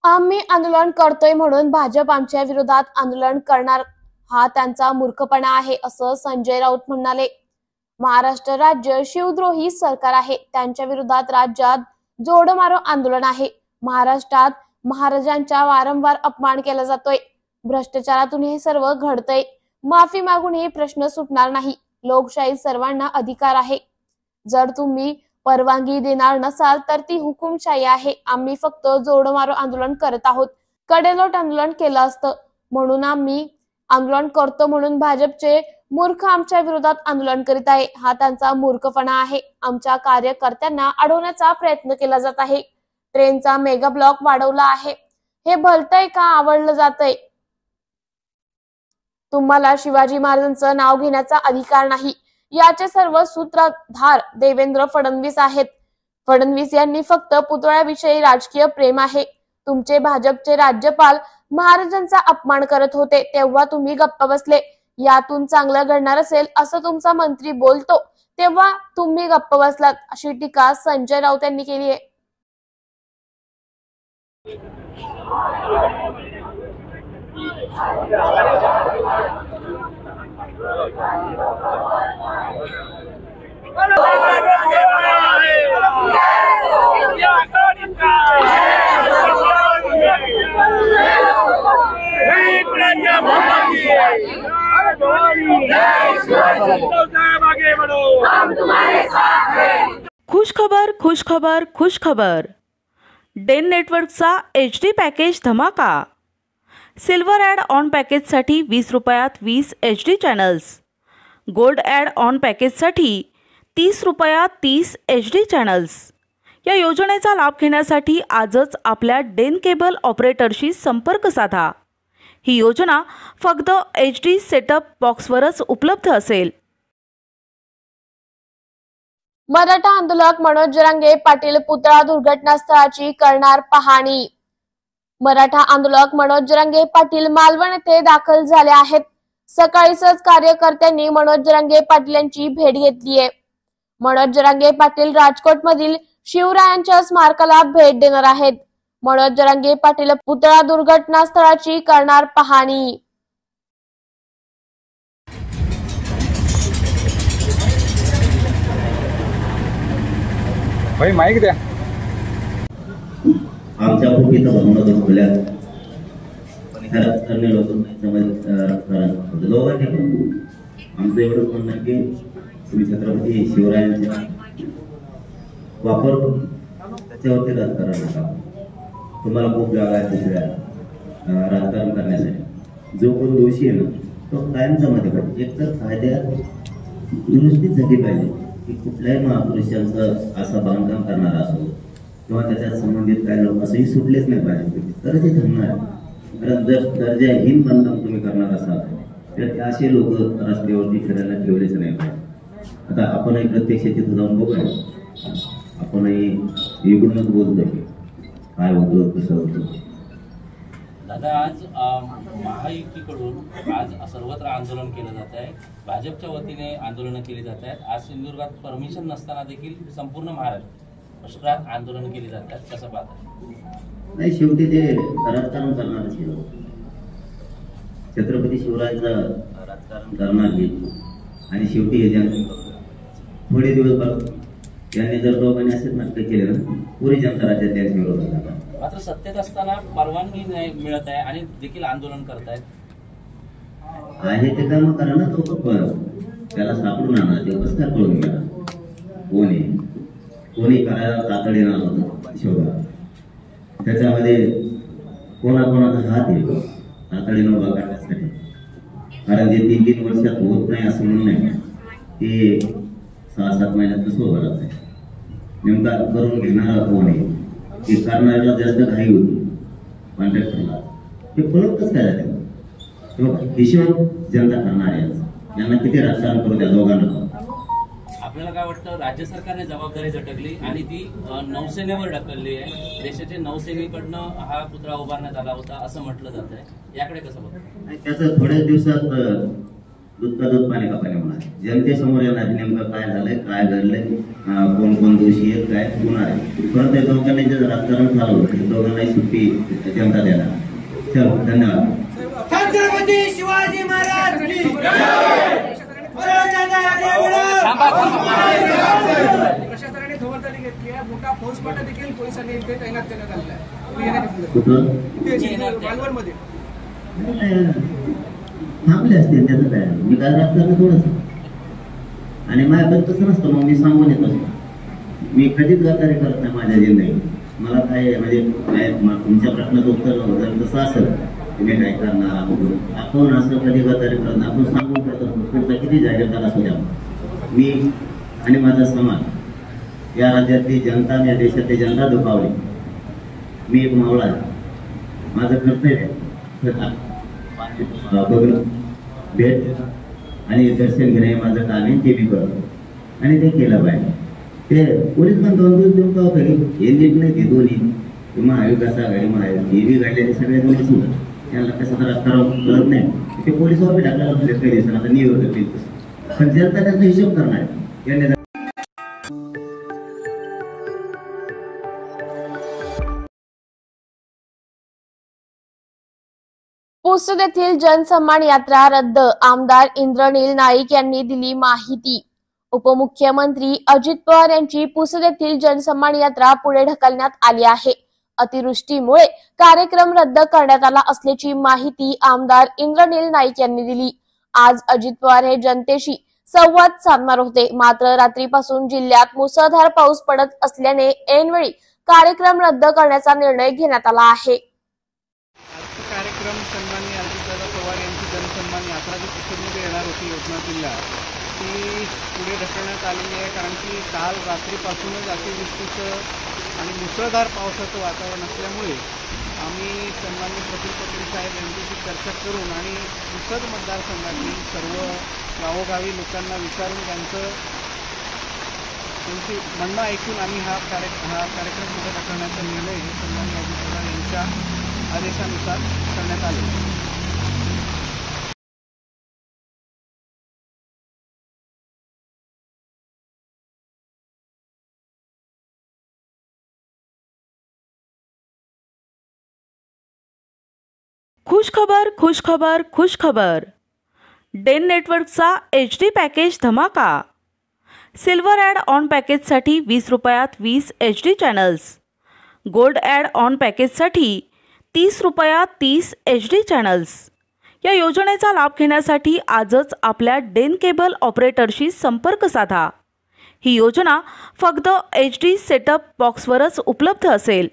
आम्ही आंदोलन करतोय म्हणून भाजप आमच्या विरोधात आंदोलन करणार हा त्यांचा मूर्खपणा आहे असं संजय राऊत म्हणाले। महाराष्ट्र राज्य शिवद्रोही सरकार आहे, त्यांच्या विरोधात राज्यात जोडमारो आंदोलन आहे। महाराष्ट्रात महाराजांचा वारंवार अपमान केला जातोय, भ्रष्टाचारातून हे सर्व घडतंय। माफी मागून हे प्रश्न सुटणार नाही। लोकशाही सर्वांना अधिकार आहे, जर तुम्ही परवानगी देणार नसाल तर ती हुकुमशाही आहे। आम्ही फक्त जोडमारो आंदोलन करत आहोत, कडेलोट आंदोलन केलं असतं म्हणून आम्ही आंदोलन करतो म्हणून भाजपचे मूर्ख आमच्या विरोधात आंदोलन करीत आहे हा त्यांचा मूर्खपणा आहे। आमच्या कार्यकर्त्यांना अडवण्याचा प्रयत्न केला जात आहे, ट्रेनचा मेगा ब्लॉक वाढवला आहे, हे भलतंय का आवडलं जातंय? तुम्हाला शिवाजी महाराजांचं नाव घेण्याचा अधिकार नाही, याचे सर्व सूत्रधार देवेंद्र फडणवीस आहेत। फडणवीस यांनी फक्त पुतळ्याविषयी राजकीय प्रेम आहे। तुमचे भाजपचे राज्यपाल महाराजांचा अपमान करत होते तेव्हा तुम्ही गप्प बसले। यातून चांगलं घडणार असेल असं तुमचा मंत्री बोलतो तेव्हा तुम्ही गप्प बसलात, अशी टीका संजय राऊत यांनी केली आहे। खुश खबर डेन नेटवर्कचा HD पॅकेज धमाका। सिल्वर ॲड ऑन पॅकेजसाठी 20 रुपयात 20 HD channels, gold add on पॅकेजसाठी 30 रुपयात 30 HD चॅनल्स। या योजनेचा लाभ घेण्यासाठी आजच आपल्या डेन केबल ऑपरेटरशी संपर्क साधा। ही योजना फक्त HD सेटअप बॉक्सवरच उपलब्ध असेल। मराठा आंदोलक मनोज जरांगे पाटील पुतळा दुर्घटनास्थळाची करणार पाहणी। मराठा आंदोलक मनोज जरांगे पाटील मालवण येथे दाखल झाले आहेत। सकाळीच कार्यकर्त्यांनी मनोज जरांगे पाटील यांची भेट घेतली आहे। मनोज जरांगे पाटील राजकोट मधील शिवरायांच्या स्मारकाला भेट देणार आहेत। मनोज जरांगे पाटील पुतळा दुर्घटनास्थळाची करणार पाहणी। भाई माईक द्या। आमच्या कुठेच भावना खोल्या पण खरंच करणे लोकांनी आमचं एवढंच म्हणणं आहे की श्री छत्रपती शिवरायांचा वापर करून त्याच्यावरती राजकारण नका। तुम्हाला खूप जागा आहे दुसऱ्या राजकारण करण्यासाठी। जो कोण दोषी आहे ना तो कायमचा मध्ये पाहिजे, एक तर कायद्यात दुरुस्ती झाली पाहिजे की कुठल्याही महापुरुषांचं असं बांधकाम करणारा असो किंवा त्याच्यात संबंधित काही लोक असंही सुटलेच नाही पाहिजे, तर ते थांबणार आहे। कारण जर दर्जाहीन बांधकाम तुम्ही करणार असाल तर असे लोक रस्त्यावरती फिरायला ठेवलेच नाही पाहिजे। आता आपणही प्रत्यक्ष तिथं जाऊन बघूया, आपणही इकडूनच बोलतोय काय होतं कसं होतं। दादा, आज महायुतीकडून आज सर्वत्र आंदोलन केलं जात आहे, भाजपच्या वतीने आंदोलनं केली जात आहेत। आज सिंधुदुर्गात परमिशन नसताना देखील संपूर्ण महाराष्ट्रात आंदोलन केली जात आहेत, कसं पाहता? नाही, शेवटी ते राजकारण करणार छत्रपती शिवरायांचं राजकारण करणार हे आणि शेवटी हे थोडे दिवस यांनी जर दोघांनी असेच नाटक केले ना पुरी जनता राज्यात त्यांच्या विरोधात मात्र सत्तेत असताना परवानगी नाही मिळत आहे आणि देखील आंदोलन करतायत। आहे ते काम करा ना, तो त्याला सापडून आणा, ते कसं काय पळून गेला, कोणी करायला तातडीनं आलं होतं शिवराय, त्याच्यामध्ये कोणाकोणाचा हात आहे तातडीनं उभा करण्यासाठी। कारण जे 3-3 वर्षात होत नाही असं म्हणून नाही, ते 6-7 महिन्यात कसं उभं राहत आहे। नेमका करून घेणारा कोण आहे, ते करणाऱ्याला जास्त घाई होती कॉन्ट्रॅक्टरला, ते पळतच काय जाते हिशोब जनता करणार आहे। यांना किती राजकारण करू द्या दोघांना। आपल्याला काय वाटतं, राज्य सरकारने जबाबदारी झटकली आणि ती नौसेनेवर ढकलली आहे। देशाच्या नौसेनेकडनं हा पुतळा उभारण्यात आला होता असं म्हटलं जात आहे, याकडे कसं बघतो? त्याचं थोड्याच दिवसात दूध का दूध पाणी का पाणी होणार. जनतेसमोर येणार नेमकं काय झालंय, काय घडलंय, कोण कोण दोषी आहेत, काय होणार आहे. परत दोघांनी जर राजकारण चालवलं तर दोघांनाही सुट्टी जनता देणार. चलो, धन्यवाद. छत्रपती शिवाजी महाराज की प्रशासनाने खबरदारी घेतली आहे. मोठा फौजफाटा देखील पोलिसांनी इथे तैनात करण्यात आलेला आहे. मालवणमध्ये थांबले असतील त्याचं काय. मी काय राजकारण थोडंच आणि माझ्याकडे तसं नसतं. मग मी सांगून येत असतो. मी कधीच गद्दारी करत नाही माझ्या जिंदगीत. मला काय म्हणजे काय तुमच्या प्रश्नाचं उत्तर जर तसं असेल तुम्ही काय करणार. आपण असं कधी गद्दारी करत नाही. आपण सांगून करत असतो. पुढचा किती जाहीरदार असू द्या. मी आणि माझा समाज, या राज्यातली जनता, या देशातली जनता दुखावली. मी एक मावळा आहे. माझं कर्तव्य बघणं, भेट आणि दर्शन घेणे माझं काम आहे. ते मी करतो आणि ते केलं पाहिजे. ते पोलीस पण दोन दिवस देऊन का हे नीट नाही. ते दोन्ही महाविकास आघाडी महायुती हे बी घडलेले सगळे दोन्ही सुद्धा त्यांना कसं तर कळत नाही. ते पोलिसावर बी टाकायला काही दिवसांना आता निवडत पण जनता त्याचा हिशोब करणार आहे. पुसद येथील जनसन्मान यात्रा रद्द, आमदार इंद्रनील नाईक यांनी दिली माहिती. उपमुख्यमंत्री अजित पवार यांची पुसद येथील जनसन्मान यात्रा पुढे ढकलण्यात आली आहे. अतिवृष्टीमुळे कार्यक्रम रद्द करण्यात आला असल्याची माहिती आमदार इंद्रनील नाईक यांनी दिली. आज अजित पवार हे जनतेशी संवाद साधणार होते. मात्र रात्रीपासून जिल्ह्यात मुसळधार पाऊस पडत असल्याने ऐनवेळी कार्यक्रम रद्द करण्याचा निर्णय घेण्यात आला आहे. कार्यक्रम सन्माननीय अजितदादा पवार यांची जनसन्मान यात्रा जी पुसदमध्ये येणार होती यवतमाळ जिल्ह्यात, ती पुढे ढकलण्यात आलेली आहे. कारण की काल रात्रीपासूनच अतिवृष्टीचं आणि मुसळधार पावसाचं वातावरण असल्यामुळे आम्ही सन्माननीय प्रफुल्ल पटेल साहेब यांच्याशी चर्चा करून आणि पुसद मतदारसंघातील सर्व गावोगावी लोकांना विचारून त्यांची म्हणणं ऐकून आम्ही हा कार्यक्रम पुढे ढकलण्याचा निर्णय सन्माननीय अजित पवार यांच्या आदेशानुसार करण्यात आले. खुशखबर खुशखबर खुशखबर. डेन नेटवर्कचा HD पॅकेज धमाका. सिल्वर ॲड ऑन पॅकेजसाठी 20 रुपयात 20 HD channels. Gold add on पॅकेजसाठी 30 रुपयात 30 HD चॅनल्स. या योजनेचा लाभ घेण्यासाठी आजच आपल्या डेन केबल ऑपरेटरशी संपर्क साधा. ही योजना फक्त HD सेटअप बॉक्सवरच उपलब्ध असेल.